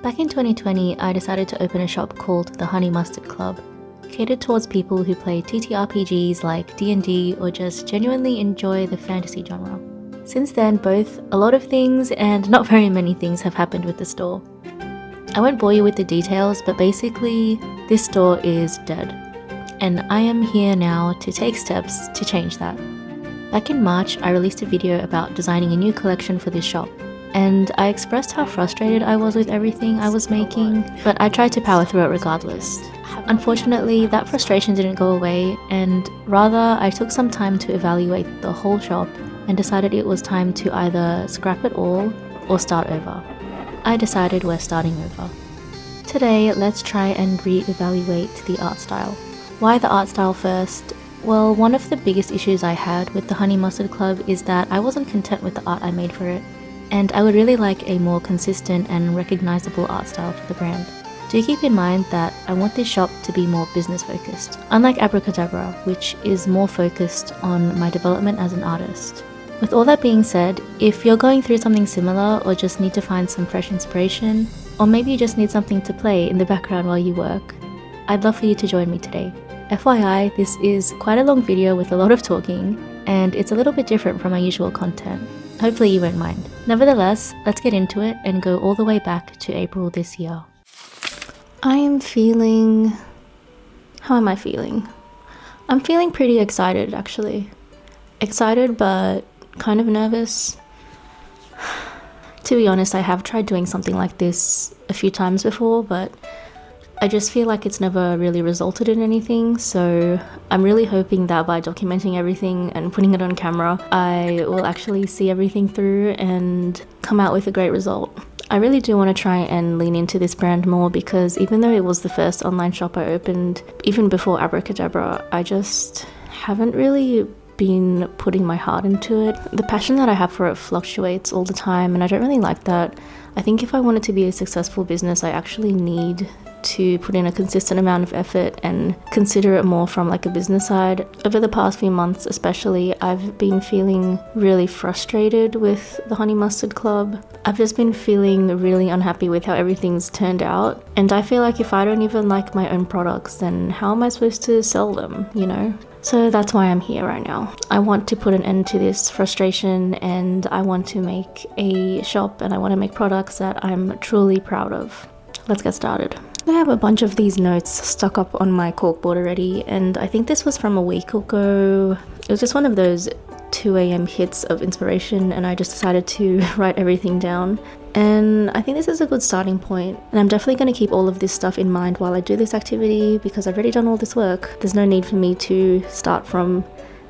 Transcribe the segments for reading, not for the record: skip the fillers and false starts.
Back in 2020, I decided to open a shop called the Honey Mustard Club, catered towards people who play TTRPGs like D&D or just genuinely enjoy the fantasy genre. Since then, both a lot of things and not very many things have happened with the store. I won't bore you with the details, but basically, this store is dead. And I am here now to take steps to change that. Back in March, I released a video about designing a new collection for this shop, and I expressed how frustrated I was with everything I was making, but I tried to power through it regardless. Unfortunately, that frustration didn't go away, and rather I took some time to evaluate the whole shop and decided it was time to either scrap it all or start over. I decided we're starting over. Today, let's try and re-evaluate the art style. Why the art style first? Well, one of the biggest issues I had with the Honey Mustard Club is that I wasn't content with the art I made for it, and I would really like a more consistent and recognizable art style for the brand. Do keep in mind that I want this shop to be more business focused, unlike Abracadabra, which is more focused on my development as an artist. With all that being said, if you're going through something similar or just need to find some fresh inspiration, or maybe you just need something to play in the background while you work, I'd love for you to join me today. FYI, this is quite a long video with a lot of talking, and it's a little bit different from my usual content. Hopefully you won't mind. Nevertheless, let's get into it and go all the way back to April this year. I am feeling... How am I feeling? I'm feeling pretty excited, actually. Excited, but kind of nervous. To be honest, I have tried doing something like this a few times before, but I just feel like it's never really resulted in anything, so I'm really hoping that by documenting everything and putting it on camera, I will actually see everything through and come out with a great result. I really do want to try and lean into this brand more because even though it was the first online shop I opened, even before Abracadabra, I just haven't really been putting my heart into it. The passion that I have for it fluctuates all the time, and I don't really like that. I think if I want it to be a successful business, I actually need to put in a consistent amount of effort and consider it more from like a business side. Over the past few months especially, I've been feeling really frustrated with the Honey Mustard Club. I've just been feeling really unhappy with how everything's turned out, and I feel like if I don't even like my own products, then how am I supposed to sell them, you know? So that's why I'm here right now. I want to put an end to this frustration, and I want to make a shop and I want to make products that I'm truly proud of. Let's get started. I have a bunch of these notes stuck up on my corkboard already, and I think this was from a week ago. It was just one of those 2 a.m. hits of inspiration, and I just decided to write everything down. And I think this is a good starting point, and I'm definitely going to keep all of this stuff in mind while I do this activity because I've already done all this work. There's no need for me to start from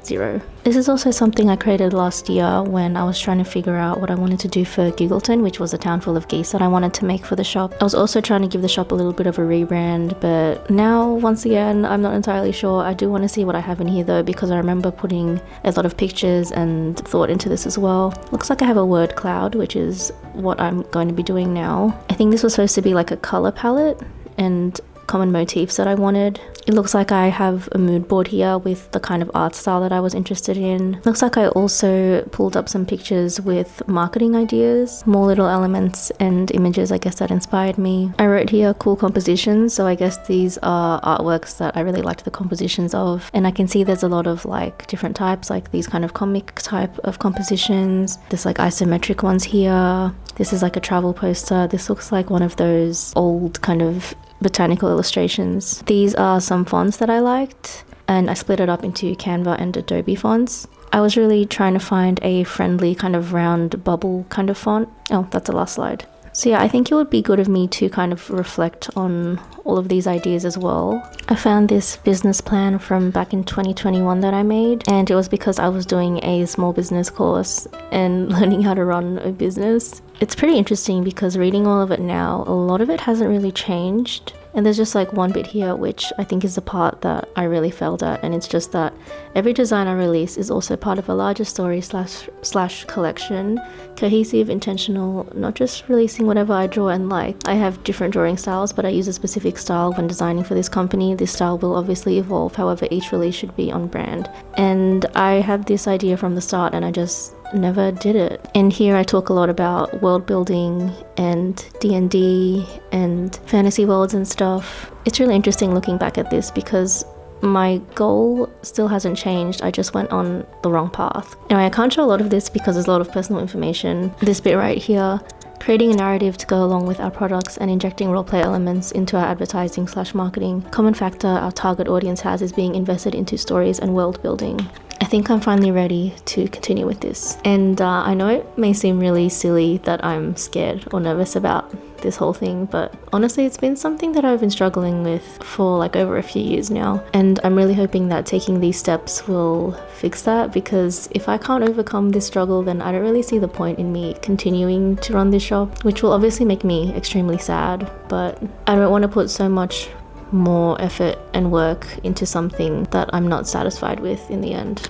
zero. This is also something I created last year when I was trying to figure out what I wanted to do for Googleton, which was a town full of geese that I wanted to make for the shop. I was also trying to give the shop a little bit of a rebrand, but now, once again, I'm not entirely sure. I do want to see what I have in here though, because I remember putting a lot of pictures and thought into this as well. Looks like I have a word cloud, which is what I'm going to be doing now. I think this was supposed to be like a color palette and common motifs that I wanted. It looks like I have a mood board here with the kind of art style that I was interested in. Looks like I also pulled up some pictures with marketing ideas, more little elements and images I guess that inspired me. I wrote here cool compositions, so I guess these are artworks that I really liked the compositions of, and I can see there's a lot of like different types, like these kind of comic type of compositions. There's like isometric ones here. This is like a travel poster. This looks like one of those old kind of botanical illustrations. These are some fonts that I liked, and I split it up into Canva and Adobe fonts. I was really trying to find a friendly kind of round bubble kind of font. Oh, that's the last slide. So yeah, I think it would be good of me to kind of reflect on all of these ideas as well. I found this business plan from back in 2021 that I made, and it was because I was doing a small business course and learning how to run a business. It's pretty interesting because reading all of it now, a lot of it hasn't really changed. And there's just like one bit here which I think is the part that I really failed at, and it's just that every design I release is also part of a larger story slash collection. Cohesive, intentional, not just releasing whatever I draw and like. I have different drawing styles, but I use a specific style when designing for this company. This style will obviously evolve, however each release should be on brand. And I had this idea from the start, and I just never did it. And here I talk a lot about world building and D&D and fantasy worlds and stuff. It's really interesting looking back at this because my goal still hasn't changed. I just went on the wrong path. Anyway, I can't show a lot of this because there's a lot of personal information. This bit right here, creating a narrative to go along with our products and injecting roleplay elements into our advertising/marketing. Common factor our target audience has is being invested into stories and world building. I think I'm finally ready to continue with this. And I know it may seem really silly that I'm scared or nervous about this whole thing, but honestly it's been something that I've been struggling with for like over a few years now, and I'm really hoping that taking these steps will fix that, because if I can't overcome this struggle, then I don't really see the point in me continuing to run this shop, which will obviously make me extremely sad, but I don't want to put so much more effort and work into something that I'm not satisfied with in the end.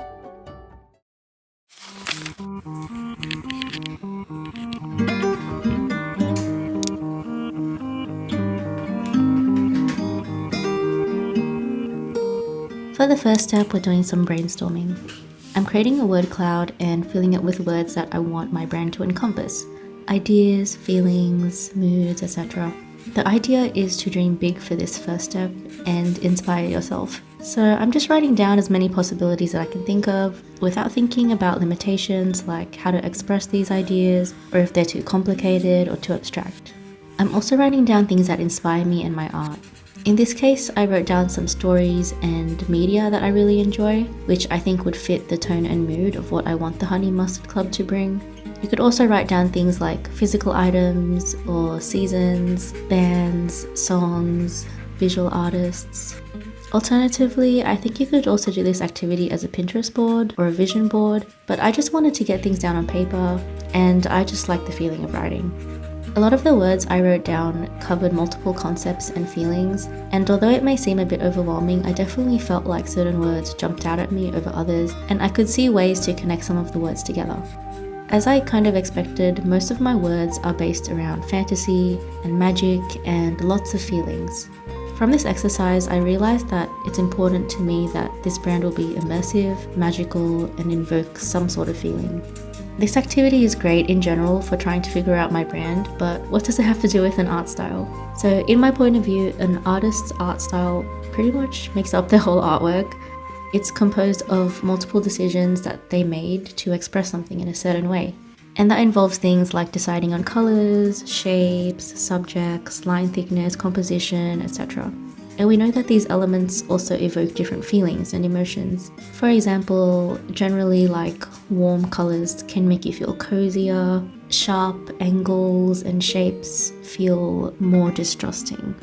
For the first step, we're doing some brainstorming. I'm creating a word cloud and filling it with words that I want my brand to encompass. Ideas, feelings, moods, etc. The idea is to dream big for this first step and inspire yourself. So I'm just writing down as many possibilities that I can think of without thinking about limitations like how to express these ideas or if they're too complicated or too abstract. I'm also writing down things that inspire me and my art. In this case, I wrote down some stories and media that I really enjoy, which I think would fit the tone and mood of what I want the Honey Mustard Club to bring. You could also write down things like physical items or seasons, bands, songs, visual artists. Alternatively, I think you could also do this activity as a Pinterest board or a vision board, but I just wanted to get things down on paper, and I just like the feeling of writing. A lot of the words I wrote down covered multiple concepts and feelings, and although it may seem a bit overwhelming, I definitely felt like certain words jumped out at me over others, and I could see ways to connect some of the words together. As I kind of expected, most of my words are based around fantasy and magic and lots of feelings. From this exercise, I realized that it's important to me that this brand will be immersive, magical, and invoke some sort of feeling. This activity is great in general for trying to figure out my brand, but what does it have to do with an art style? So in my point of view, an artist's art style pretty much makes up their whole artwork. It's composed of multiple decisions that they made to express something in a certain way. And that involves things like deciding on colors, shapes, subjects, line thickness, composition, etc. And we know that these elements also evoke different feelings and emotions. For example, generally like warm colors can make you feel cozier, sharp angles and shapes feel more distrusting.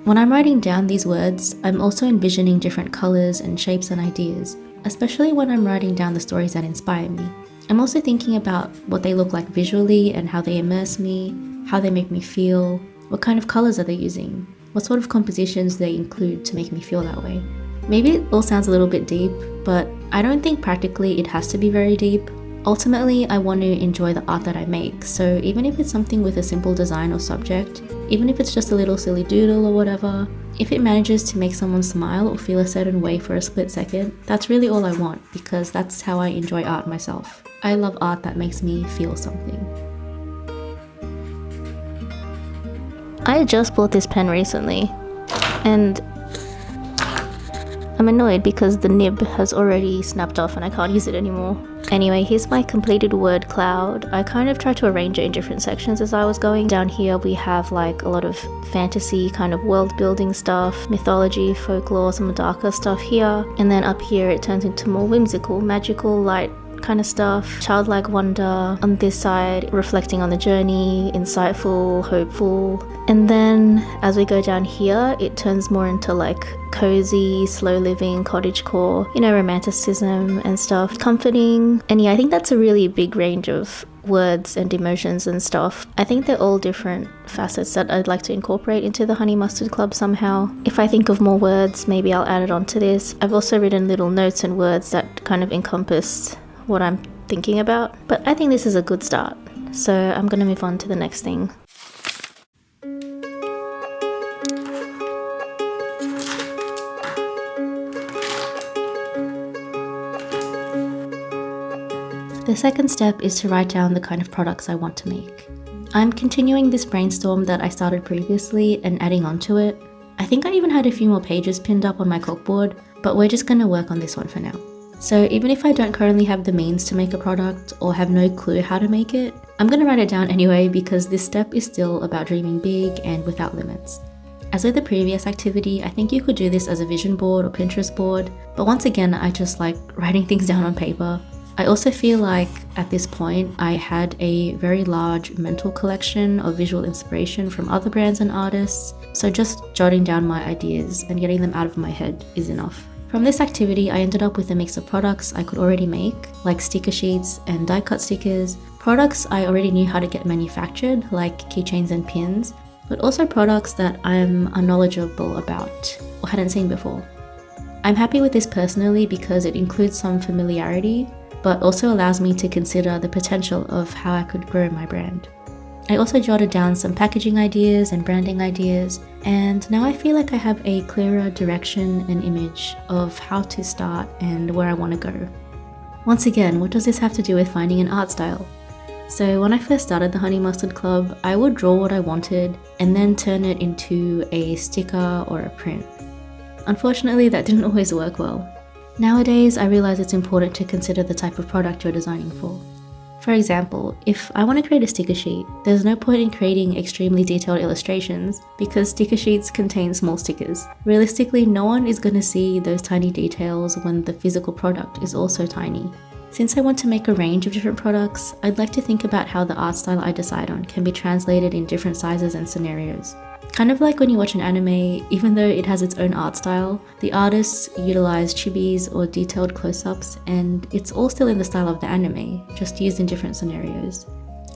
When I'm writing down these words, I'm also envisioning different colors and shapes and ideas, especially when I'm writing down the stories that inspire me. I'm also thinking about what they look like visually and how they immerse me, how they make me feel, what kind of colors are they using, what sort of compositions they include to make me feel that way. Maybe it all sounds a little bit deep, but I don't think practically it has to be very deep. Ultimately, I want to enjoy the art that I make, so even if it's something with a simple design or subject, even if it's just a little silly doodle or whatever, if it manages to make someone smile or feel a certain way for a split second, that's really all I want, because that's how I enjoy art myself. I love art that makes me feel something. I just bought this pen recently, and I'm annoyed because the nib has already snapped off and I can't use it anymore. Anyway, here's my completed word cloud. I kind of tried to arrange it in different sections as I was going. Down here we have like a lot of fantasy kind of world building stuff, mythology, folklore, some darker stuff here. And then up here it turns into more whimsical, magical, light kind of stuff, childlike wonder. On this side, reflecting on the journey, insightful, hopeful. And then as we go down here, it turns more into like cozy, slow living, cottagecore, romanticism and stuff, comforting. And yeah, I think that's a really big range of words and emotions and stuff. I think they're all different facets that I'd like to incorporate into the Honey Mustard Club somehow. If I think of more words, maybe I'll add it onto this. I've also written little notes and words that kind of encompass what I'm thinking about, but I think this is a good start. So I'm gonna move on to the next thing. The The second step is to write down the kind of products I want to make. I'm continuing this brainstorm that I started previously and adding on to it. I think I even had a few more pages pinned up on my corkboard, but we're just gonna work on this one for now. So even if I don't currently have the means to make a product or have no clue how to make it, I'm gonna write it down anyway because this step is still about dreaming big and without limits. As with the previous activity, I think you could do this as a vision board or Pinterest board, but once again, I just like writing things down on paper. I also feel like at this point, I had a very large mental collection of visual inspiration from other brands and artists, so just jotting down my ideas and getting them out of my head is enough. From this activity, I ended up with a mix of products I could already make, like sticker sheets and die-cut stickers, products I already knew how to get manufactured, like keychains and pins, but also products that I'm unknowledgeable about or hadn't seen before. I'm happy with this personally because it includes some familiarity, but also allows me to consider the potential of how I could grow my brand. I also jotted down some packaging ideas and branding ideas, and now I feel like I have a clearer direction and image of how to start and where I want to go. Once again, what does this have to do with finding an art style? So when I first started the Honey Mustard Club, I would draw what I wanted and then turn it into a sticker or a print. Unfortunately, that didn't always work well. Nowadays, I realize it's important to consider the type of product you're designing for. For example, if I want to create a sticker sheet, there's no point in creating extremely detailed illustrations because sticker sheets contain small stickers. Realistically, no one is going to see those tiny details when the physical product is also tiny. Since I want to make a range of different products, I'd like to think about how the art style I decide on can be translated in different sizes and scenarios. Kind of like when you watch an anime, even though it has its own art style, the artists utilize chibis or detailed close-ups, and it's all still in the style of the anime, just used in different scenarios.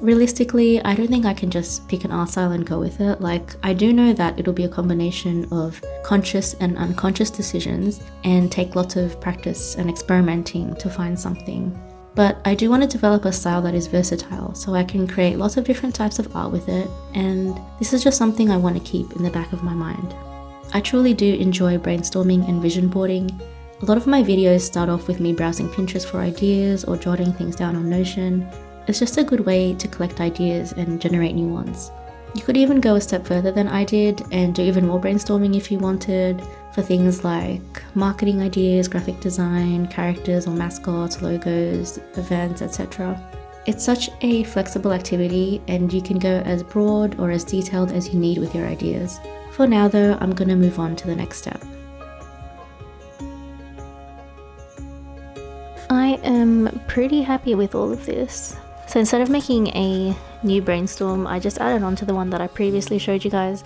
Realistically, I don't think I can just pick an art style and go with it. Like, I do know that it'll be a combination of conscious and unconscious decisions and take lots of practice and experimenting to find something. But I do want to develop a style that is versatile so I can create lots of different types of art with it, and this is just something I want to keep in the back of my mind. I truly do enjoy brainstorming and vision boarding. A lot of my videos start off with me browsing Pinterest for ideas or jotting things down on Notion. It's just a good way to collect ideas and generate new ones. You could even go a step further than I did and do even more brainstorming if you wanted, for things like marketing ideas, graphic design, characters or mascots, logos, events, etc. It's such a flexible activity and you can go as broad or as detailed as you need with your ideas. For now though, I'm going to move on to the next step. I am pretty happy with all of this. So instead of making a new brainstorm, I just added on to the one that I previously showed you guys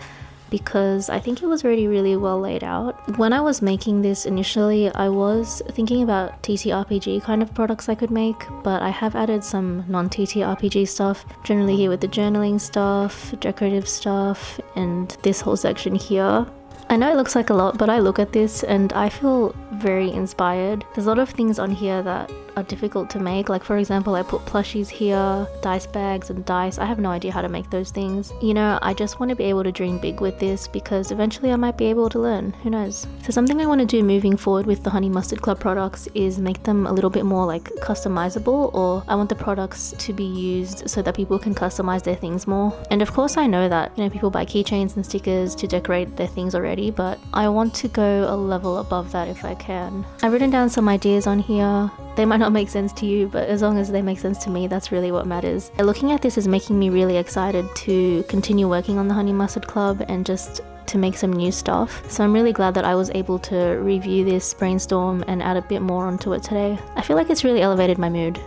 because I think it was already really well laid out. When I was making this initially, I was thinking about TTRPG kind of products I could make, but I have added some non-TTRPG stuff, generally here with the journaling stuff, decorative stuff, and this whole section here. I know it looks like a lot, but I look at this and I feel very inspired. There's a lot of things on here that are difficult to make. Like for example, I put plushies here, dice bags and dice. I have no idea how to make those things. You know, I just want to be able to dream big with this because eventually I might be able to learn, who knows. So something I want to do moving forward with the Honey Mustard Club products is make them a little bit more like customizable, or I want the products to be used so that people can customize their things more. And of course I know that, you know, people buy keychains and stickers to decorate their things already, but I want to go a level above that if I can. I've written down some ideas on here. They might not make sense to you, but as long as they make sense to me, that's really what matters. Looking at this is making me really excited to continue working on the Honey Mustard Club and just to make some new stuff. So I'm really glad that I was able to review this brainstorm and add a bit more onto it today. I feel like it's really elevated my mood.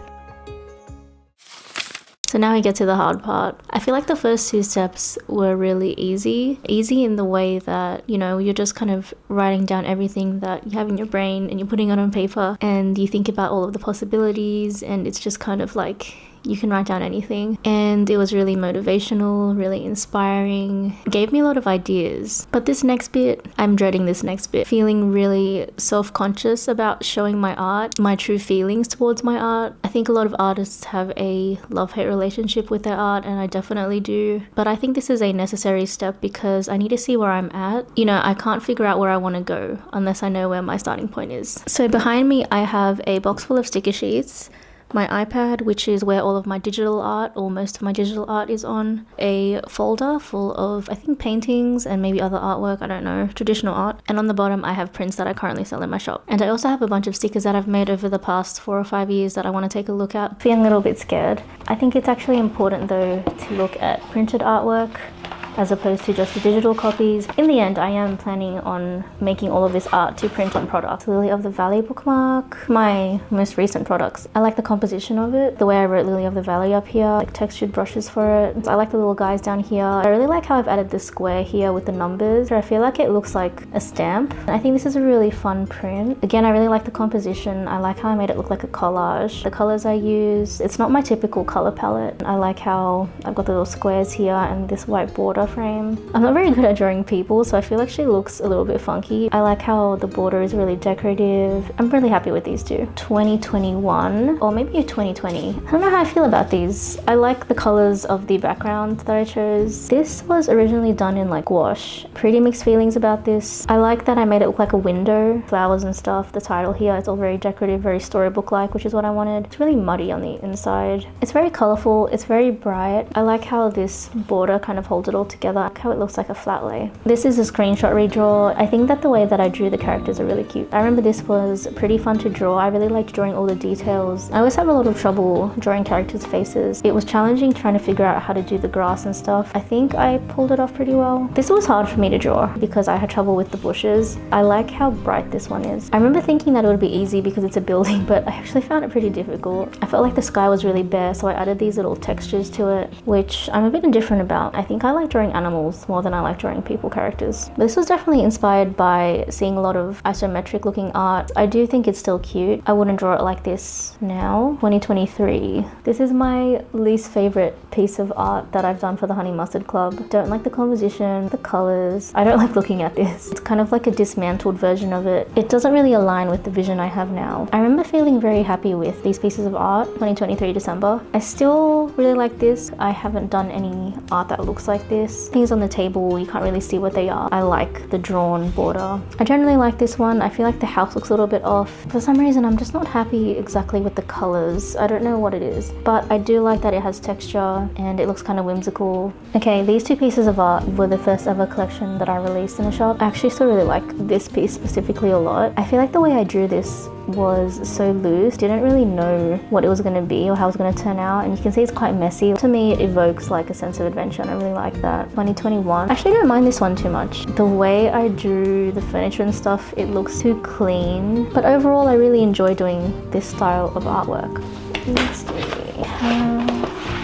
So now we get to the hard part. I feel like the first two steps were really easy. Easy in the way that, you know, you're just kind of writing down everything that you have in your brain and you're putting it on paper and you think about all of the possibilities, and it's just kind of like you can write down anything. And it was really motivational, really inspiring. It gave me a lot of ideas. But this next bit, I'm dreading this next bit. Feeling really self-conscious about showing my art, my true feelings towards my art. I think a lot of artists have a love-hate relationship with their art, and I definitely do. But I think this is a necessary step because I need to see where I'm at. You know, I can't figure out where I want to go unless I know where my starting point is. So behind me, I have a box full of sticker sheets. my iPad, which is where all of my digital art, or most of my digital art, is on, a folder full of, I think, paintings and maybe other artwork, I don't know, traditional art. And on the bottom I have prints that I currently sell in my shop. And I also have a bunch of stickers that I've made over the past 4 or 5 years that I want to take a look at. Feeling a little bit scared. I think it's actually important though to look at printed artwork as opposed to just the digital copies. In the end, I am planning on making all of this art to print on products. Lily of the Valley bookmark, my most recent products. I like the composition of it, the way I wrote Lily of the Valley up here, like textured brushes for it. I like the little guys down here. I really like how I've added the square here with the numbers. I feel like it looks like a stamp. I think this is a really fun print. Again, I really like the composition. I like how I made it look like a collage. The colors I use, it's not my typical color palette. I like how I've got the little squares here and this white border frame. I'm not very good at drawing people, so I feel like she looks a little bit funky. I like how the border is really decorative. I'm really happy with these two. 2021 or maybe 2020. I don't know how I feel about these. I like the colors of the background that I chose. This was originally done in like gouache. Pretty mixed feelings about this. I like that I made it look like a window, flowers and stuff. The title here, it's all very decorative, very storybook-like, which is what I wanted. It's really muddy on the inside. It's very colorful. It's very bright. I like how this border kind of holds it all together, like how it looks like a flat lay. This is a screenshot redraw. I think that the way that I drew the characters are really cute. I remember this was pretty fun to draw. I really liked drawing all the details. I always have a lot of trouble drawing characters' faces. It was challenging trying to figure out how to do the grass and stuff. I think I pulled it off pretty well. This was hard for me to draw because I had trouble with the bushes. I like how bright this one is. I remember thinking that it would be easy because it's a building, but I actually found it pretty difficult. I felt like the sky was really bare, so I added these little textures to it, which I'm a bit indifferent about. I think I like drawing animals more than I like drawing people characters. But this was definitely inspired by seeing a lot of isometric looking art. I do think it's still cute. I wouldn't draw it like this now. 2023. This is my least favorite piece of art that I've done for the Honey Mustard Club. Don't like the composition, the colors. I don't like looking at this. It's kind of like a dismantled version of it. It doesn't really align with the vision I have now. I remember feeling very happy with these pieces of art 2023 December. I still really like this. I haven't done any art that looks like this. Things on the table, you can't really see what they are. I like the drawn border. I generally like this one. I feel like the house looks a little bit off. For some reason, I'm just not happy exactly with the colors. I don't know what it is, but I do like that it has texture and it looks kind of whimsical. Okay, these two pieces of art were the first ever collection that I released in the shop. I actually still really like this piece specifically a lot. I feel like the way I drew this was so loose. Didn't really know what it was going to be or how it was going to turn out, and you can see it's quite messy. To me, it evokes like a sense of adventure and I really like that. 2021. Actually, I don't mind this one too much. The way I drew the furniture and stuff, it looks too clean, but overall I really enjoy doing this style of artwork. Let's see.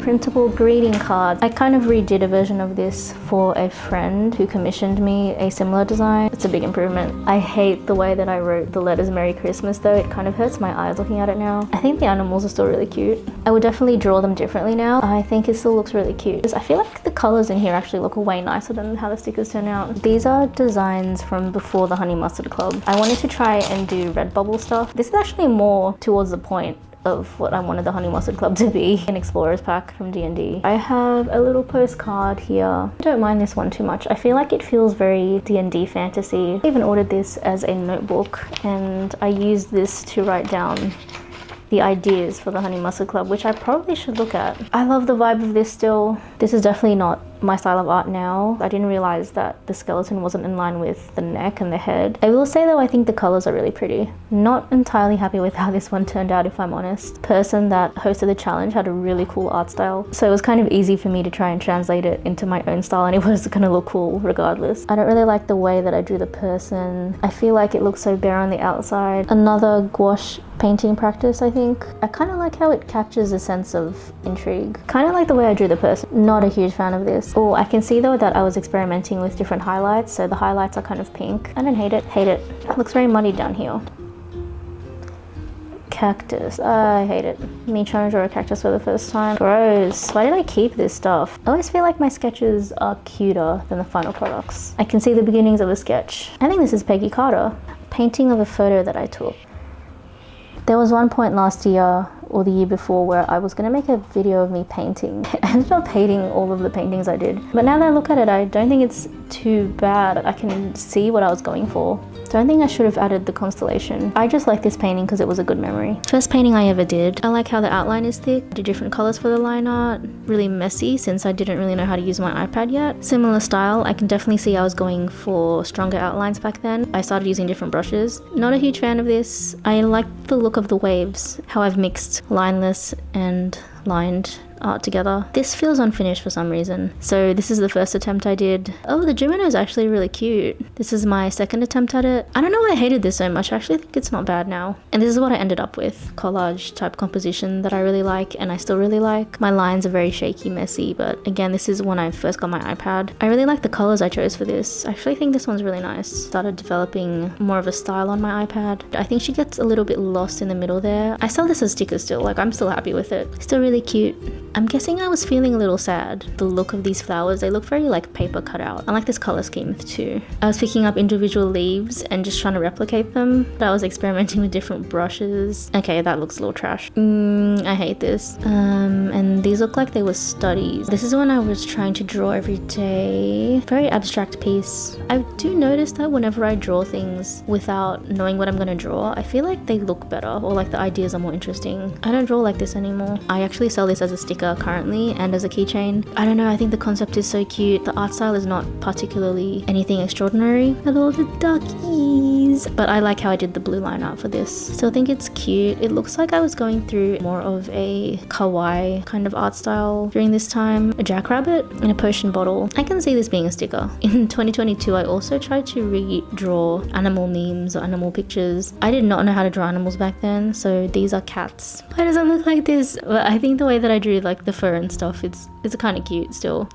Printable greeting card. I kind of redid a version of this for a friend who commissioned me a similar design. It's a big improvement. I hate the way that I wrote the letters Merry Christmas though. It kind of hurts my eyes looking at it now. I think the animals are still really cute. I would definitely draw them differently now. I think it still looks really cute. I feel like the colors in here actually look way nicer than how the stickers turn out. These are designs from before the Honey Mustard Club. I wanted to try and do Redbubble stuff. This is actually more towards the point of what I wanted the Honey Mustard Club to be. An Explorer's Pack from D&D. I have a little postcard here. I don't mind this one too much. I feel like it feels very D&D fantasy. I even ordered this as a notebook and I used this to write down the ideas for the Honey Mustard Club, which I probably should look at. I love the vibe of this still. This is definitely not my style of art now. I didn't realize that the skeleton wasn't in line with the neck and the head. I will say though, I think the colors are really pretty. Not entirely happy with how this one turned out, if I'm honest. The person that hosted the challenge had a really cool art style, so it was kind of easy for me to try and translate it into my own style, and it was gonna look cool regardless. I don't really like the way that I drew the person. I feel like it looks so bare on the outside. Another gouache painting practice, I think. I kind of like how it captures a sense of intrigue. Kind of like the way I drew the person. Not a huge fan of this. Oh, I can see though that I was experimenting with different highlights, so the highlights are kind of pink. I don't hate it. Hate it. It looks very muddy down here. Cactus. I hate it. Me trying to draw a cactus for the first time. Gross. Why did I keep this stuff? I always feel like my sketches are cuter than the final products. I can see the beginnings of a sketch. I think this is Peggy Carter. Painting of a photo that I took. There was one point last year or the year before where I was gonna make a video of me painting. I ended up hating all of the paintings I did. But now that I look at it, I don't think it's too bad. I can see what I was going for. Don't think I should have added the constellation. I just like this painting because it was a good memory. First painting I ever did. I like how the outline is thick. I did different colors for the line art. Really messy since I didn't really know how to use my iPad yet. Similar style. I can definitely see I was going for stronger outlines back then. I started using different brushes. Not a huge fan of this. I like the look of the waves. How I've mixed lineless and lined art together. This feels unfinished for some reason. So this is the first attempt I did. Oh, the Jimino is actually really cute. This is my second attempt at it. I don't know why I hated this so much. I actually think it's not bad now. And this is what I ended up with. Collage type composition that I really like and I still really like. My lines are very shaky, messy, but again, this is when I first got my iPad. I really like the colors I chose for this. I actually think this one's really nice. Started developing more of a style on my iPad. I think she gets a little bit lost in the middle there. I sell this as stickers still, like I'm still happy with it. Still really cute. I'm guessing I was feeling a little sad. The look of these flowers, they look very like paper cut out. I like this color scheme too. I was picking up individual leaves and just trying to replicate them. But I was experimenting with different brushes. Okay, that looks a little trash. I hate this. And these look like they were studies. This is when I was trying to draw every day. Very abstract piece. I do notice that whenever I draw things without knowing what I'm gonna draw, I feel like they look better or like the ideas are more interesting. I don't draw like this anymore. I actually sell this as a sticker currently and as a keychain. I don't know, I think the concept is so cute. The art style is not particularly anything extraordinary. I love the duckies. But I like how I did the blue line art for this. Still think it's cute. It looks like I was going through more of a kawaii kind of art style during this time. A jackrabbit in a potion bottle. I can see this being a sticker. In 2022, I also tried to redraw animal memes or animal pictures. I did not know how to draw animals back then, so these are cats. Why does it look like this? But I think the way that I drew like the fur and stuff, it's kind of cute still.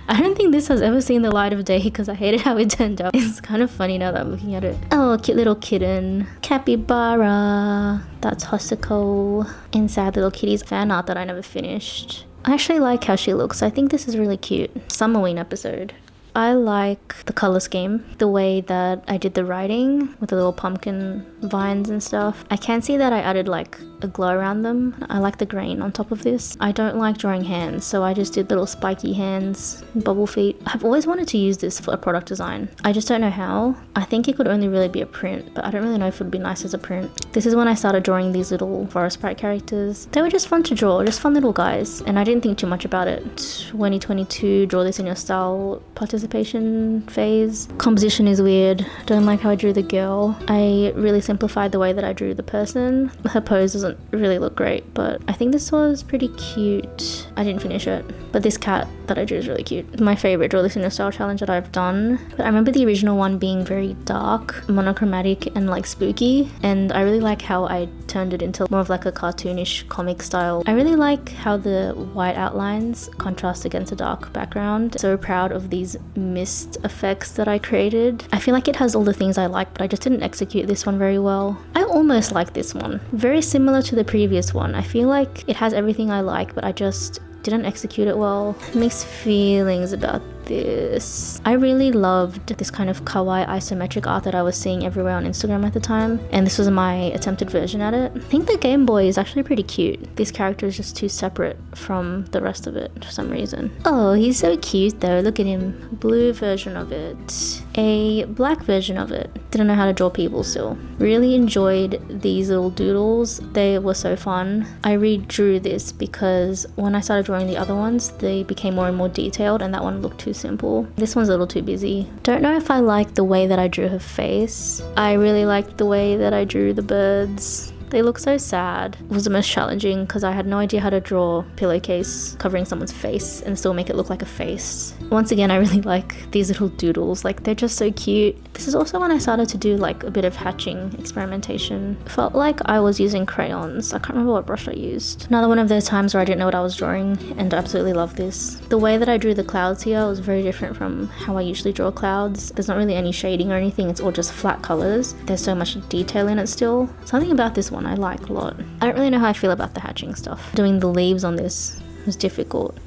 I don't think this has ever seen the light of day because I hated how it turned out. It's kind of funny now that I'm looking at it. Oh, cute little kitten. Capybara. That's Hossico. And sad little kitty's fan art that I never finished. I actually like how she looks. I think this is really cute. Summerween episode. I like the color scheme, the way that I did the writing with the little pumpkin vines and stuff. I can see that I added like a glow around them. I like the grain on top of this. I don't like drawing hands, so I just did little spiky hands, bubble feet. I've always wanted to use this for a product design. I just don't know how. I think it could only really be a print, but I don't really know if it would be nice as a print. This is when I started drawing these little forest sprite characters. They were just fun to draw, just fun little guys, and I didn't think too much about it. 2022, draw this in your style participation phase. Composition is weird. Don't like how I drew the girl. I really simplified the way that I drew the person. Her pose doesn't really look great, but I think this was pretty cute. I didn't finish it, but this cat that I drew is really cute. My favorite draw this in a style challenge that I've done. But I remember the original one being very dark, monochromatic and like spooky, and I really like how I turned it into more of like a cartoonish comic style. I really like how the white outlines contrast against a dark background. So proud of these mist effects that I created. I feel like it has all the things I like, but I just didn't execute this one very well. I almost like this one. Very similar to the previous one. I feel like it has everything I like, but I just didn't execute it well. Mixed feelings about this. I really loved this kind of kawaii isometric art that I was seeing everywhere on Instagram at the time, and this was my attempted version at it. I think the Game Boy is actually pretty cute. This character is just too separate from the rest of it for some reason. Oh, he's so cute though. Look at him. Blue version of it. A black version of it. Didn't know how to draw people still. Really enjoyed these little doodles. They were so fun. I redrew this because when I started drawing the other ones, they became more and more detailed, and that one looked too simple. This one's a little too busy. Don't know if I like the way that I drew her face. I really liked the way that I drew the birds. They look so sad. It was the most challenging because I had no idea how to draw a pillowcase covering someone's face and still make it look like a face. Once again, I really like these little doodles. Like, they're just so cute. This is also when I started to do like a bit of hatching experimentation. Felt like I was using crayons. I can't remember what brush I used. Another one of those times where I didn't know what I was drawing, and I absolutely love this. The way that I drew the clouds here was very different from how I usually draw clouds. There's not really any shading or anything. It's all just flat colors. There's so much detail in it still. Something about this one I like a lot. I don't really know how I feel about the hatching stuff. Doing the leaves on this was difficult.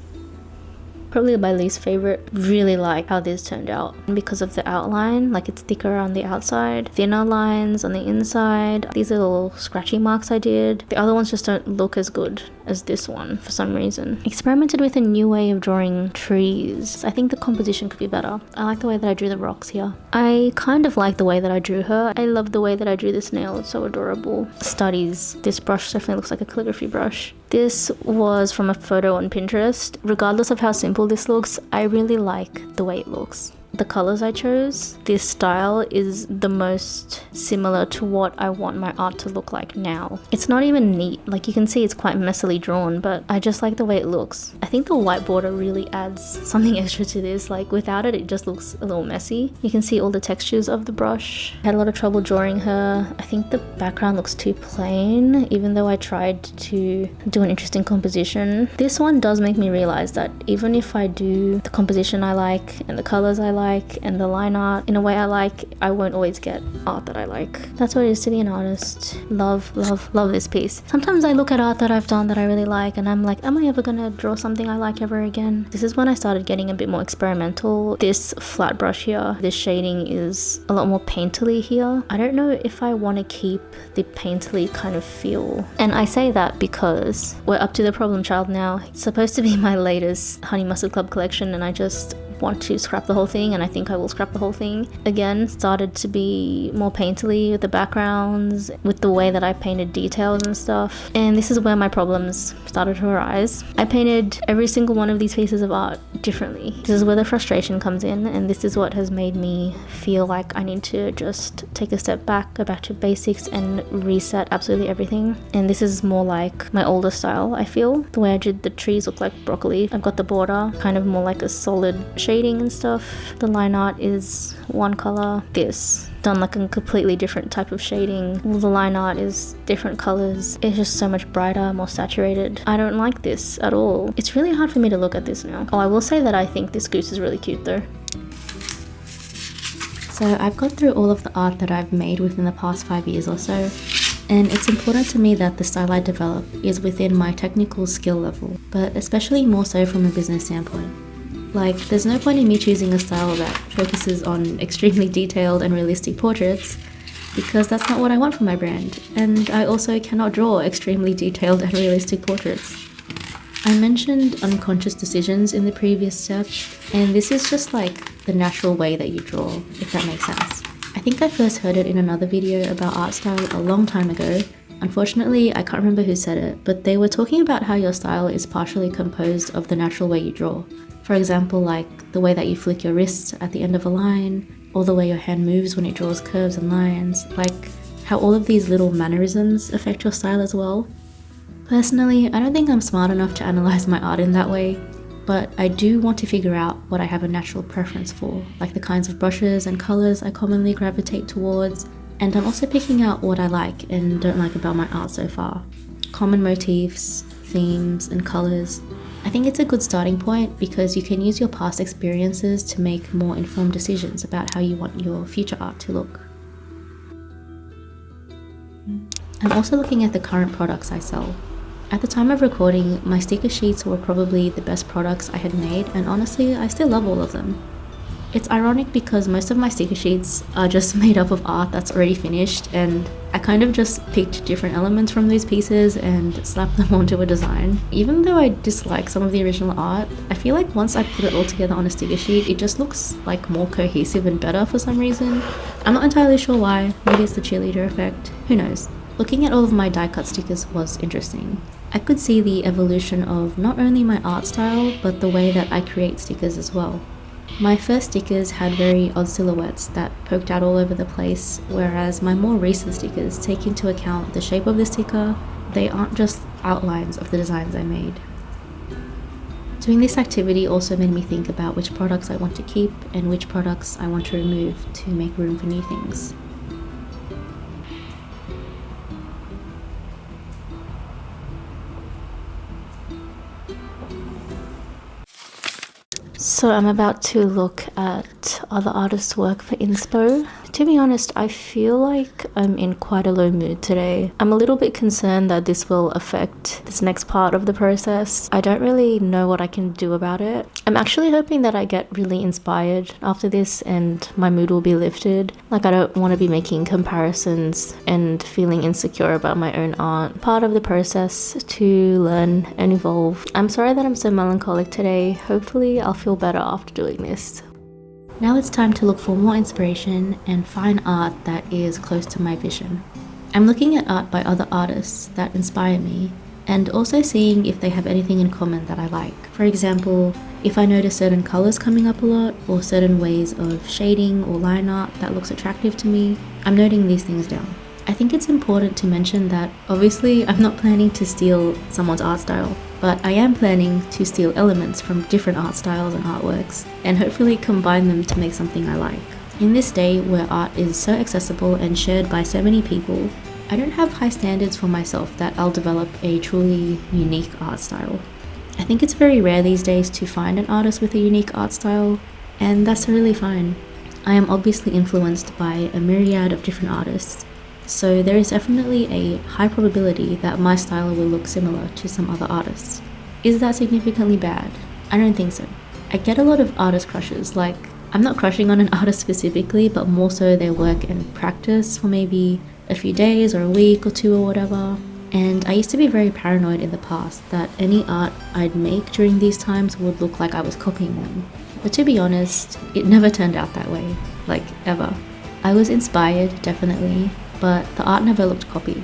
probably my least favorite. Really like how this turned out because of the outline, like it's thicker on the outside, thinner lines on the inside. These little scratchy marks I did. The other ones just don't look as good as this one for some reason. Experimented with a new way of drawing trees. I think the composition could be better. I like the way that I drew the rocks here. I kind of like the way that I drew her. I love the way that I drew this nail. It's so adorable. Studies. This brush definitely looks like a calligraphy brush. This was from a photo on Pinterest. Regardless of how simple this looks, I really like the way it looks. The colors I chose, this style is the most similar to what I want my art to look like now. It's not even neat, like you can see it's quite messily drawn, but I just like the way it looks. I think the white border really adds something extra to this, like without it, it just looks a little messy. You can see all the textures of the brush. I had a lot of trouble drawing her. I think the background looks too plain, even though I tried to do an interesting composition. This one does make me realize that even if I do the composition I like and the colors I like and the line art in a way I like, I won't always get art that I like. That's what it is to be an artist. Love, love, love this piece. Sometimes I look at art that I've done that I really like and I'm like, am I ever gonna draw something I like ever again? This is when I started getting a bit more experimental. This flat brush here, this shading is a lot more painterly here. I don't know if I want to keep the painterly kind of feel. And I say that because we're up to the problem child now. It's supposed to be my latest Honey Mustard Club collection and I just want to scrap the whole thing, and I think I will scrap the whole thing. Again, started to be more painterly with the backgrounds, with the way that I painted details and stuff. And this is where my problems started to arise. I painted every single one of these pieces of art differently. This is where the frustration comes in, and this is what has made me feel like I need to just take a step back, go back to basics and reset absolutely everything. And this is more like my older style, I feel. The way I did the trees look like broccoli. I've got the border kind of more like a solid shading and stuff. The line art is one color. This done like a completely different type of shading. All the line art is different colors. It's just so much brighter, more saturated. I don't like this at all. It's really hard for me to look at this now. Oh, I will say that I think this goose is really cute though. So I've gone through all of the art that I've made within the past 5 years or so, and it's important to me that the style I develop is within my technical skill level, but especially more so from a business standpoint. Like, there's no point in me choosing a style that focuses on extremely detailed and realistic portraits, because that's not what I want for my brand, and I also cannot draw extremely detailed and realistic portraits. I mentioned unconscious decisions in the previous step, and this is just like the natural way that you draw, if that makes sense. I think I first heard it in another video about art style a long time ago. Unfortunately, I can't remember who said it, but they were talking about how your style is partially composed of the natural way you draw. For example, like the way that you flick your wrist at the end of a line, or the way your hand moves when it draws curves and lines, like how all of these little mannerisms affect your style as well. Personally, I don't think I'm smart enough to analyze my art in that way, but I do want to figure out what I have a natural preference for, like the kinds of brushes and colors I commonly gravitate towards, and I'm also picking out what I like and don't like about my art so far. Common motifs, themes, and colors. I think it's a good starting point because you can use your past experiences to make more informed decisions about how you want your future art to look. I'm also looking at the current products I sell. At the time of recording, my sticker sheets were probably the best products I had made, and honestly, I still love all of them. It's ironic because most of my sticker sheets are just made up of art that's already finished, and I kind of just picked different elements from those pieces and slapped them onto a design. Even though I dislike some of the original art, I feel like once I put it all together on a sticker sheet, it just looks like more cohesive and better for some reason. I'm not entirely sure why. Maybe it's the cheerleader effect. Who knows? Looking at all of my die cut stickers was interesting. I could see the evolution of not only my art style, but the way that I create stickers as well. My first stickers had very odd silhouettes that poked out all over the place, whereas my more recent stickers take into account the shape of the sticker. They aren't just outlines of the designs I made. Doing this activity also made me think about which products I want to keep and which products I want to remove to make room for new things. So I'm about to look at other artists' work for inspo. To be honest, I feel like I'm in quite a low mood today. I'm a little bit concerned that this will affect this next part of the process. I don't really know what I can do about it. I'm actually hoping that I get really inspired after this and my mood will be lifted. Like, I don't want to be making comparisons and feeling insecure about my own art. Part of the process to learn and evolve. I'm sorry that I'm so melancholic today. Hopefully I'll feel better after doing this. Now it's time to look for more inspiration and find art that is close to my vision. I'm looking at art by other artists that inspire me and also seeing if they have anything in common that I like. For example, if I notice certain colors coming up a lot or certain ways of shading or line art that looks attractive to me, I'm noting these things down. I think it's important to mention that obviously I'm not planning to steal someone's art style, but I am planning to steal elements from different art styles and artworks and hopefully combine them to make something I like. In this day where art is so accessible and shared by so many people, I don't have high standards for myself that I'll develop a truly unique art style. I think it's very rare these days to find an artist with a unique art style, and that's really fine. I am obviously influenced by a myriad of different artists, so there is definitely a high probability that my style will look similar to some other artists. Is that significantly bad? I don't think so. I get a lot of artist crushes, like, I'm not crushing on an artist specifically, but more so their work and practice for maybe a few days or a week or two or whatever. And I used to be very paranoid in the past that any art I'd make during these times would look like I was copying them. But to be honest, it never turned out that way, like ever. I was inspired, definitely, but the art never looked copied.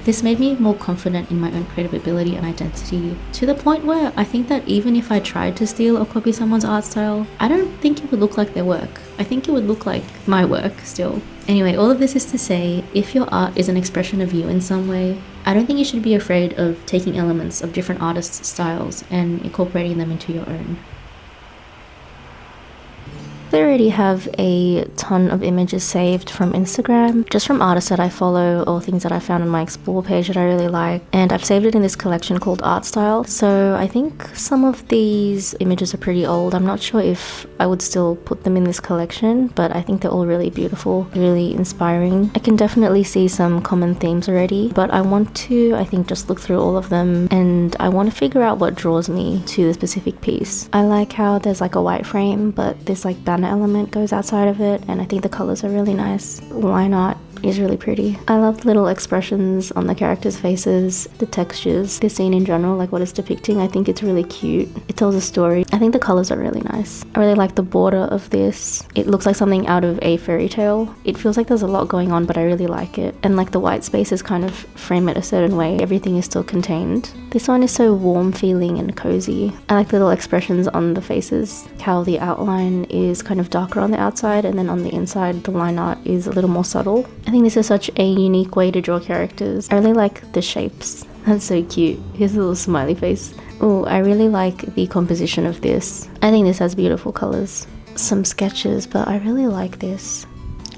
This made me more confident in my own creative ability and identity, to the point where I think that even if I tried to steal or copy someone's art style, I don't think it would look like their work. I think it would look like my work still. Anyway, all of this is to say, if your art is an expression of you in some way, I don't think you should be afraid of taking elements of different artists' styles and incorporating them into your own. I already have a ton of images saved from Instagram, just from artists that I follow or things that I found on my explore page that I really like, and I've saved it in this collection called Art Style. So I think some of these images are pretty old. I'm not sure if I would still put them in this collection, but I think they're all really beautiful, really inspiring. I can definitely see some common themes already, but I want to, I think, just look through all of them, and I want to figure out what draws me to the specific piece. I like how there's like a white frame, but this like banner element goes outside of it, and I think the colors are really nice. Line art is really pretty. I love the little expressions on the characters' faces, the textures, the scene in general, like what it's depicting. I think it's really cute. It tells a story. I think the colors are really nice. I really like the border of this. It looks like something out of a fairy tale. It feels like there's a lot going on, but I really like it. And like the white spaces kind of frame it a certain way. Everything is still contained. This one is so warm feeling and cozy. I like the little expressions on the faces, how the outline is kind of darker on the outside, and then on the inside the line art is a little more subtle. I think this is such a unique way to draw characters. I really like the shapes. That's so cute. Here's a little smiley face. Oh, I really like the composition of this. I think this has beautiful colors. Some sketches, but I really like this.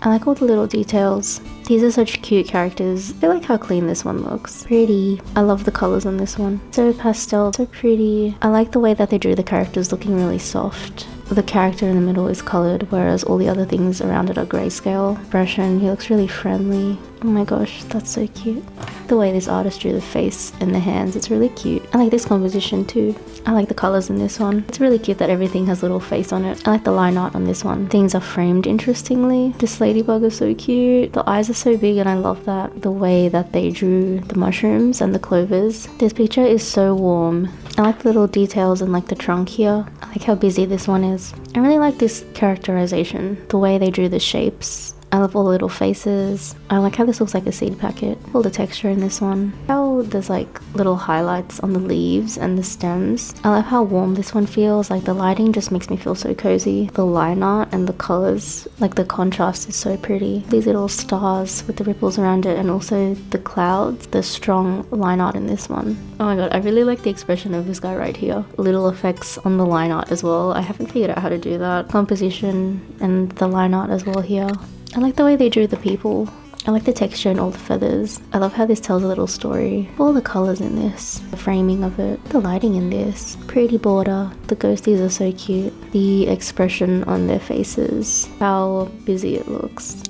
I like all the little details. These are such cute characters. I like how clean this one looks. Pretty. I love the colors on this one. So pastel, so pretty. I like the way that they drew the characters looking really soft. The character in the middle is colored, whereas all the other things around it are grayscale. Expression, he looks really friendly. Oh my gosh, that's so cute. The way this artist drew the face and the hands, it's really cute. I like this composition too. I like the colors in this one. It's really cute that everything has a little face on it. I like the line art on this one. Things are framed interestingly. This ladybug is so cute. The eyes are so big and I love that. The way that they drew the mushrooms and the clovers. This picture is so warm. I like the little details and like the trunk here. I like how busy this one is. I really like this characterization, the way they drew the shapes. I love all the little faces. I like how this looks like a seed packet. All the texture in this one. How there's like little highlights on the leaves and the stems. I love how warm this one feels. Like the lighting just makes me feel so cozy. The line art and the colors, like the contrast is so pretty. These little stars with the ripples around it, and also the clouds, the strong line art in this one. Oh my god, I really like the expression of this guy right here. Little effects on the line art as well. I haven't figured out how to do that. Composition and the line art as well here. I like the way they drew the people. I like the texture and all the feathers. I love how this tells a little story. All the colours in this, the framing of it, the lighting in this, pretty border. The ghosties are so cute. The expression on their faces, how busy it looks.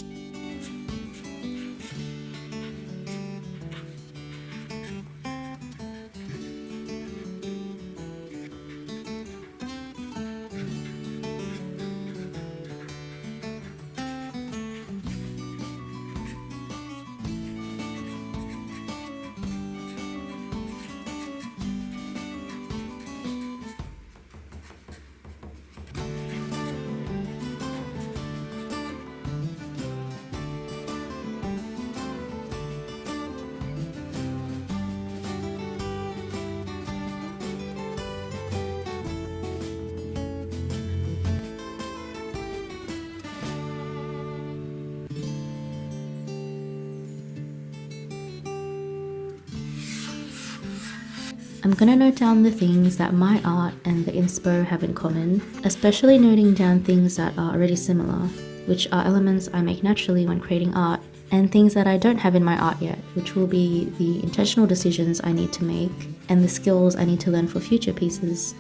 I'm gonna note down the things that my art and the inspo have in common, especially noting down things that are already similar, which are elements I make naturally when creating art, and things that I don't have in my art yet, which will be the intentional decisions I need to make and the skills I need to learn for future pieces.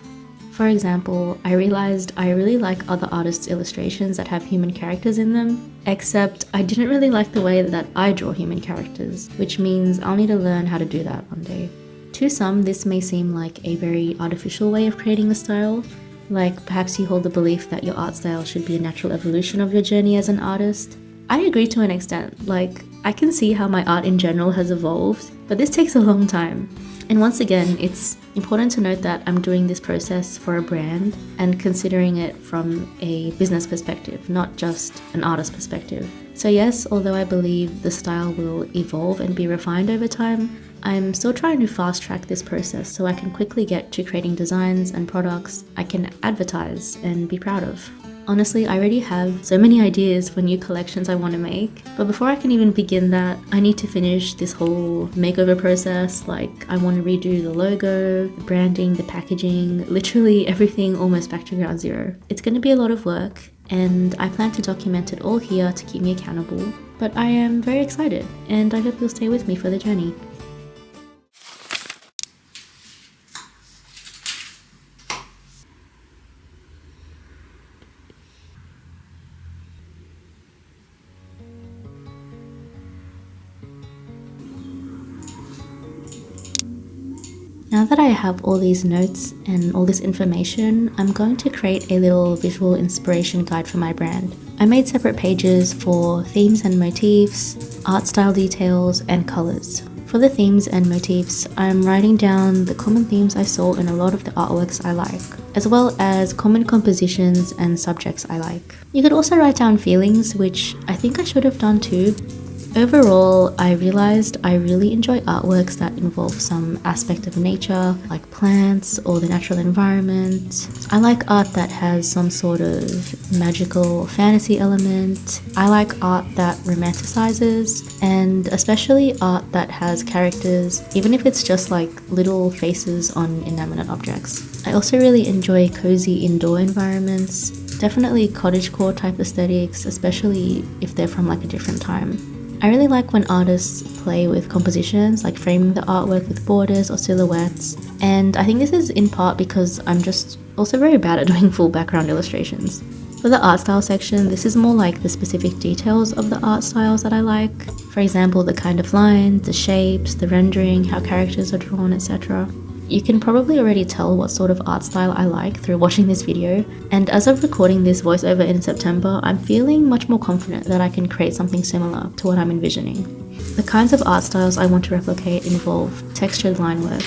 For example, I realized I really like other artists' illustrations that have human characters in them, except I didn't really like the way that I draw human characters, which means I'll need to learn how to do that one day. To some, this may seem like a very artificial way of creating a style, like perhaps you hold the belief that your art style should be a natural evolution of your journey as an artist. I agree to an extent, like I can see how my art in general has evolved, but this takes a long time. And once again, it's important to note that I'm doing this process for a brand and considering it from a business perspective, not just an artist perspective. So yes, although I believe the style will evolve and be refined over time, I'm still trying to fast track this process so I can quickly get to creating designs and products I can advertise and be proud of. Honestly, I already have so many ideas for new collections I want to make, but before I can even begin that, I need to finish this whole makeover process. Like, I want to redo the logo, the branding, the packaging, literally everything almost back to ground zero. It's going to be a lot of work, and I plan to document it all here to keep me accountable, but I am very excited, and I hope you'll stay with me for the journey. Now that I have all these notes and all this information, I'm going to create a little visual inspiration guide for my brand. I made separate pages for themes and motifs, art style details, and colors. For the themes and motifs, I'm writing down the common themes I saw in a lot of the artworks I like, as well as common compositions and subjects I like. You could also write down feelings, which I think I should have done too. Overall, I realized I really enjoy artworks that involve some aspect of nature, like plants or the natural environment. I like art that has some sort of magical fantasy element. I like art that romanticizes, and especially art that has characters, even if it's just like little faces on inanimate objects. I also really enjoy cozy indoor environments, definitely cottagecore type aesthetics, especially if they're from like a different time. I really like when artists play with compositions, like framing the artwork with borders or silhouettes, and I think this is in part because I'm just also very bad at doing full background illustrations. For the art style section, this is more like the specific details of the art styles that I like. For example, the kind of lines, the shapes, the rendering, how characters are drawn, etc. You can probably already tell what sort of art style I like through watching this video, and as of recording this voiceover in September, I'm feeling much more confident that I can create something similar to what I'm envisioning. The kinds of art styles I want to replicate involve textured line work,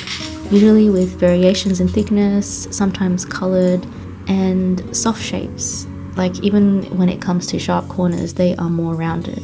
usually with variations in thickness, sometimes coloured, and soft shapes. Like even when it comes to sharp corners, they are more rounded.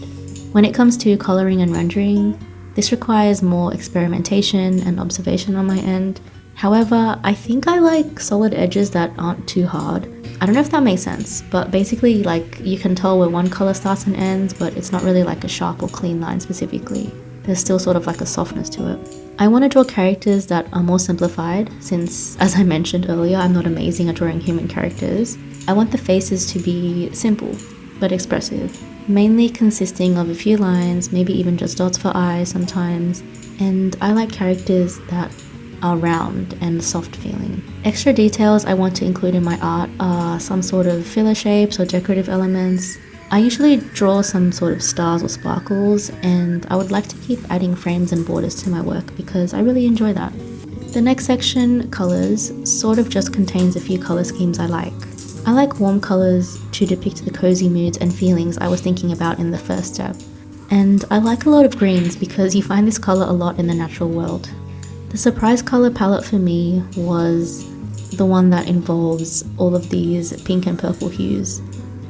When it comes to colouring and rendering, this requires more experimentation and observation on my end. However, I think I like solid edges that aren't too hard. I don't know if that makes sense, but basically like you can tell where one colour starts and ends, but it's not really like a sharp or clean line specifically. There's still sort of like a softness to it. I want to draw characters that are more simplified since, as I mentioned earlier, I'm not amazing at drawing human characters. I want the faces to be simple, but expressive. mainly consisting of a few lines, maybe even just dots for eyes sometimes, and I like characters that are round and soft feeling. Extra details I want to include in my art are some sort of filler shapes or decorative elements. I usually draw some sort of stars or sparkles, and I would like to keep adding frames and borders to my work because I really enjoy that. The next section, colours, sort of just contains a few colour schemes I like. I like warm colours to depict the cozy moods and feelings I was thinking about in the first step. And I like a lot of greens because you find this colour a lot in the natural world. The surprise colour palette for me was the one that involves all of these pink and purple hues.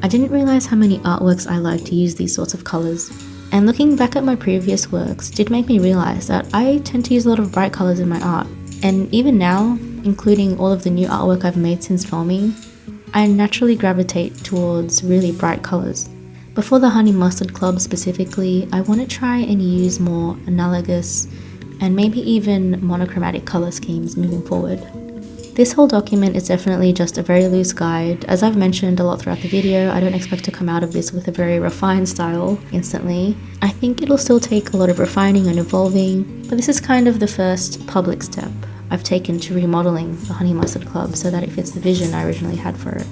I didn't realise how many artworks I like to use these sorts of colours. And looking back at my previous works did make me realise that I tend to use a lot of bright colours in my art. And even now, including all of the new artwork I've made since filming, I naturally gravitate towards really bright colours. Before the Honey Mustard Club specifically, I want to try and use more analogous and maybe even monochromatic colour schemes moving forward. This whole document is definitely just a very loose guide. As I've mentioned a lot throughout the video, I don't expect to come out of this with a very refined style instantly. I think it'll still take a lot of refining and evolving, but this is kind of the first public step I've taken to remodeling the Honey Mustard Club so that it fits the vision I originally had for it.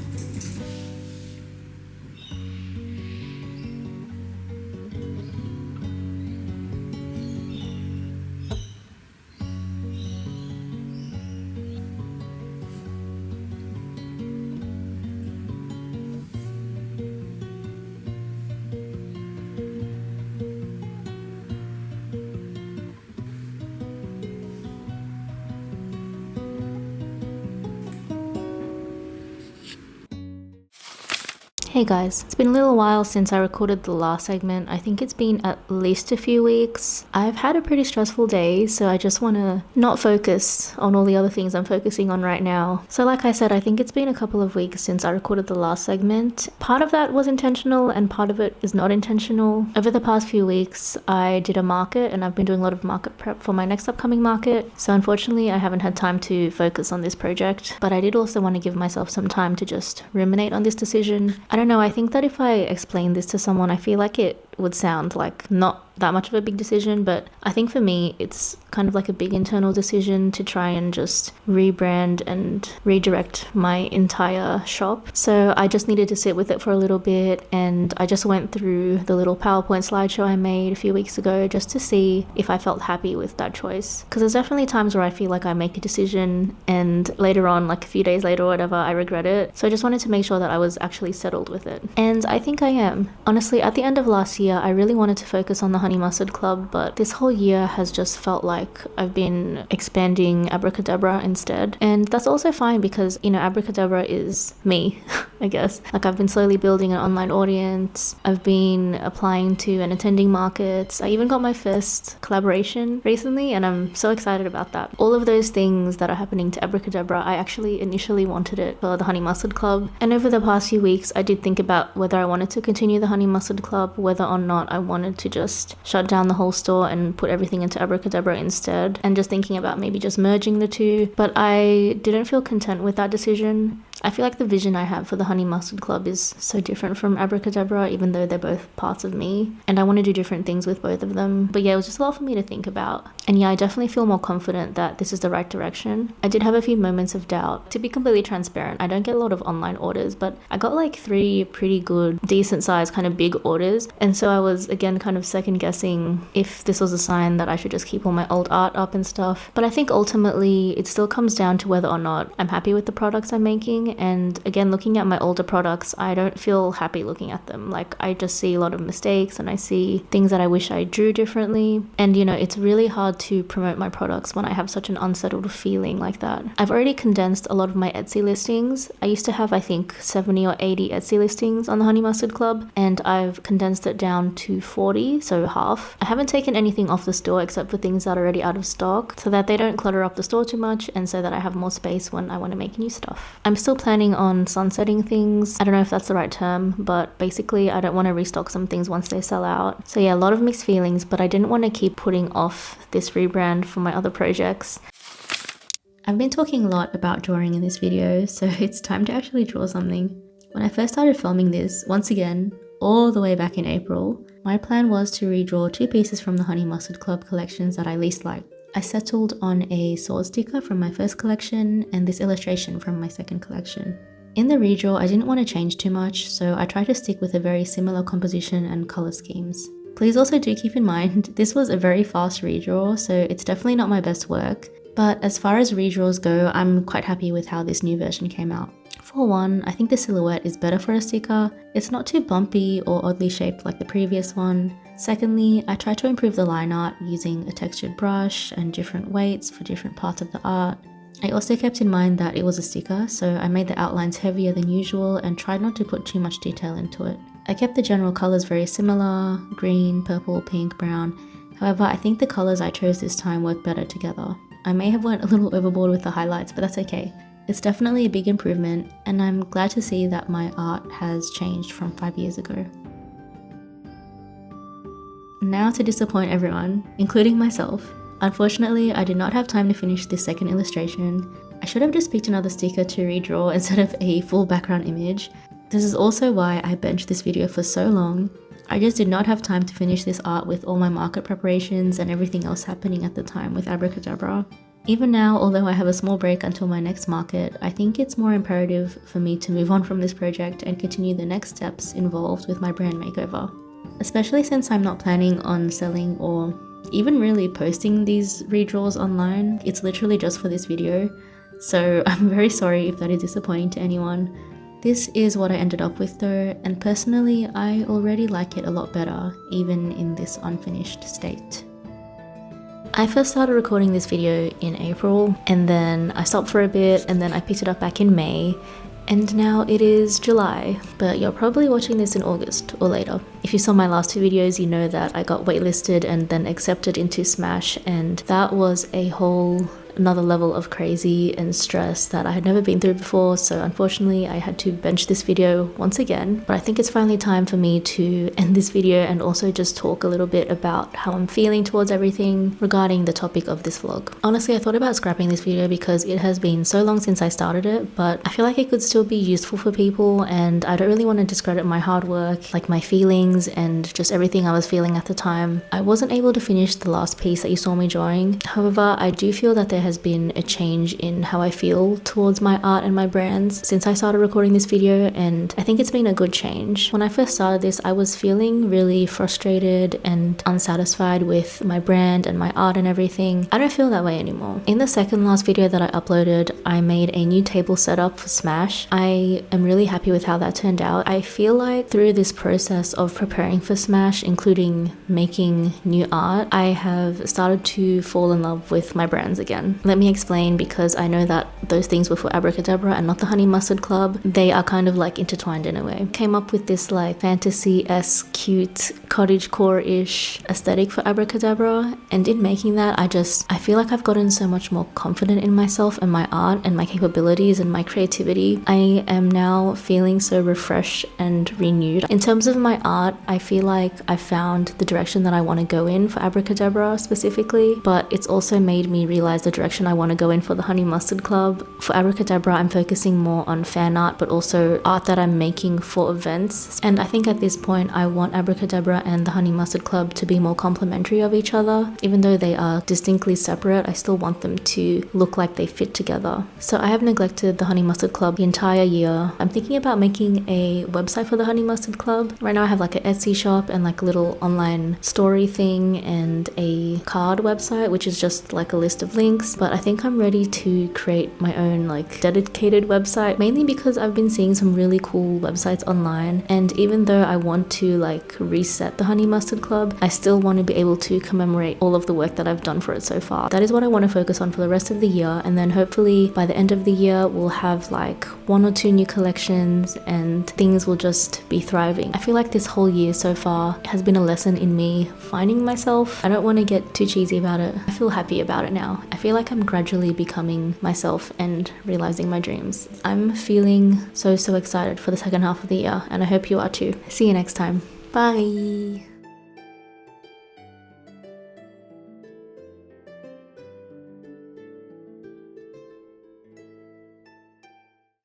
Hey guys, it's been a little while since I recorded the last segment. I think it's been at least a few weeks. I've had a pretty stressful day, so I just want to not focus on all the other things I'm focusing on right now. So like I said, I think it's been a couple of weeks since I recorded the last segment. Part of that was intentional and part of it is not intentional. Over the past few weeks, I did a market and I've been doing a lot of market prep for my next upcoming market. So unfortunately, I haven't had time to focus on this project, but I did also want to give myself some time to just ruminate on this decision. I don't know, I think that if I explain this to someone, I feel like it would sound like not that much of a big decision, but I think for me it's kind of like a big internal decision to try and just rebrand and redirect my entire shop. So I just needed to sit with it for a little bit, and I just went through the little PowerPoint slideshow I made a few weeks ago just to see if I felt happy with that choice, because there's definitely times where I feel like I make a decision and later on, like a few days later or whatever, I regret it. So I just wanted to make sure that I was actually settled with it, and I think I am. Honestly, at the end of last year I really wanted to focus on the Honey Mustard Club, but this whole year has just felt like I've been expanding Abracadabra instead. And that's also fine because, you know, Abracadabra is me, I guess. Like, I've been slowly building an online audience. I've been applying to and attending markets. I even got my first collaboration recently, and I'm so excited about that. All of those things that are happening to Abracadabra, I actually initially wanted it for the Honey Mustard Club. And over the past few weeks, I did think about whether I wanted to continue the Honey Mustard Club, whether or not I wanted to just shut down the whole store and put everything into Abracadabra instead, and just thinking about maybe just merging the two. But I didn't feel content with that decision. I feel like the vision I have for the Honey Mustard Club is so different from Abracadabra, even though they're both parts of me, and I want to do different things with both of them. But yeah, it was just a lot for me to think about. And yeah, I definitely feel more confident that this is the right direction. I did have a few moments of doubt. To be completely transparent, I don't get a lot of online orders, but I got like 3 pretty good, decent sized, kind of big orders. And so I was again kind of second guessing if this was a sign that I should just keep all my old art up and stuff. But I think ultimately it still comes down to whether or not I'm happy with the products I'm making. And again, looking at my older products, I don't feel happy looking at them. Like, I just see a lot of mistakes and I see things that I wish I drew differently. And you know, it's really hard to promote my products when I have such an unsettled feeling like that. I've already condensed a lot of my Etsy listings. I used to have, I think, 70 or 80 Etsy listings on the Honey Mustard Club, and I've condensed it down to 40, so half. I haven't taken anything off the store except for things that are already out of stock, so that they don't clutter up the store too much, and so that I have more space when I want to make new stuff. I'm still planning on sunsetting things. I don't know if that's the right term, but basically I don't want to restock some things once they sell out. So yeah, a lot of mixed feelings, but I didn't want to keep putting off this rebrand for my other projects. I've been talking a lot about drawing in this video, so it's time to actually draw something. When I first started filming this, once again, all the way back in April, my plan was to redraw 2 pieces from the Honey Mustard Club collections that I least liked. I settled on a sword sticker from my first collection and this illustration from my second collection. In the redraw, I didn't want to change too much, so I tried to stick with a very similar composition and colour schemes. Please also do keep in mind, this was a very fast redraw, so it's definitely not my best work, but as far as redraws go, I'm quite happy with how this new version came out. For one, I think the silhouette is better for a sticker. It's not too bumpy or oddly shaped like the previous one. Secondly, I tried to improve the line art using a textured brush and different weights for different parts of the art. I also kept in mind that it was a sticker, so I made the outlines heavier than usual and tried not to put too much detail into it. I kept the general colours very similar, green, purple, pink, brown. However, I think the colours I chose this time work better together. I may have went a little overboard with the highlights, but that's okay. It's definitely a big improvement, and I'm glad to see that my art has changed from 5 years ago. Now to disappoint everyone, including myself. Unfortunately, I did not have time to finish this second illustration. I should have just picked another sticker to redraw instead of a full background image. This is also why I benched this video for so long. I just did not have time to finish this art with all my market preparations and everything else happening at the time with Abracadabra. Even now, although I have a small break until my next market, I think it's more imperative for me to move on from this project and continue the next steps involved with my brand makeover. Especially since I'm not planning on selling or even really posting these redraws online. It's literally just for this video, so I'm very sorry if that is disappointing to anyone. This is what I ended up with though, and personally I already like it a lot better, even in this unfinished state. I first started recording this video in April, and then I stopped for a bit, and then I picked it up back in May, and now it is July, but you're probably watching this in August or later. If you saw my last 2 videos, you know that I got waitlisted and then accepted into Smash, and that was a whole another level of crazy and stress that I had never been through before, so unfortunately I had to bench this video once again. But I think it's finally time for me to end this video and also just talk a little bit about how I'm feeling towards everything regarding the topic of this vlog. Honestly, I thought about scrapping this video because it has been so long since I started it, but I feel like it could still be useful for people, and I don't really want to discredit my hard work, like my feelings and just everything I was feeling at the time. I wasn't able to finish the last piece that you saw me drawing. However, I do feel that there has been a change in how I feel towards my art and my brands since I started recording this video, and I think it's been a good change. When I first started this, I was feeling really frustrated and unsatisfied with my brand and my art and everything. I don't feel that way anymore. In the second last video that I uploaded, I made a new table setup for Smash. I am really happy with how that turned out. I feel like through this process of preparing for Smash, including making new art, I have started to fall in love with my brands again. Let me explain, because I know that those things were for Abracadabra and not the Honey Mustard Club. They are kind of like intertwined in a way. Came up with this like fantasy-esque, cute, cottagecore-ish aesthetic for Abracadabra, and in making that, I feel like I've gotten so much more confident in myself and my art and my capabilities and my creativity. I am now feeling so refreshed and renewed. In terms of my art, I feel like I found the direction that I want to go in for Abracadabra specifically, but it's also made me realize the direction I want to go in for the Honey Mustard Club. For Abracadabra, I'm focusing more on fan art, but also art that I'm making for events. And I think at this point, I want Abracadabra and the Honey Mustard Club to be more complementary of each other. Even though they are distinctly separate, I still want them to look like they fit together. So I have neglected the Honey Mustard Club the entire year. I'm thinking about making a website for the Honey Mustard Club. Right now I have like an Etsy shop and like a little online story thing and a card website, which is just like a list of links. But I think I'm ready to create my own like dedicated website, mainly because I've been seeing some really cool websites online, and even though I want to like reset the Honey Mustard Club, I still want to be able to commemorate all of the work that I've done for it so far. That is what I want to focus on for the rest of the year, and then hopefully by the end of the year we'll have like 1 or 2 new collections and things will just be thriving. I feel like this whole year so far has been a lesson in me finding myself. I don't want to get too cheesy about it. I feel happy about it now. I feel like I'm gradually becoming myself and realizing my dreams. I'm feeling so excited for the second half of the year, and I hope you are too. See you next time. Bye!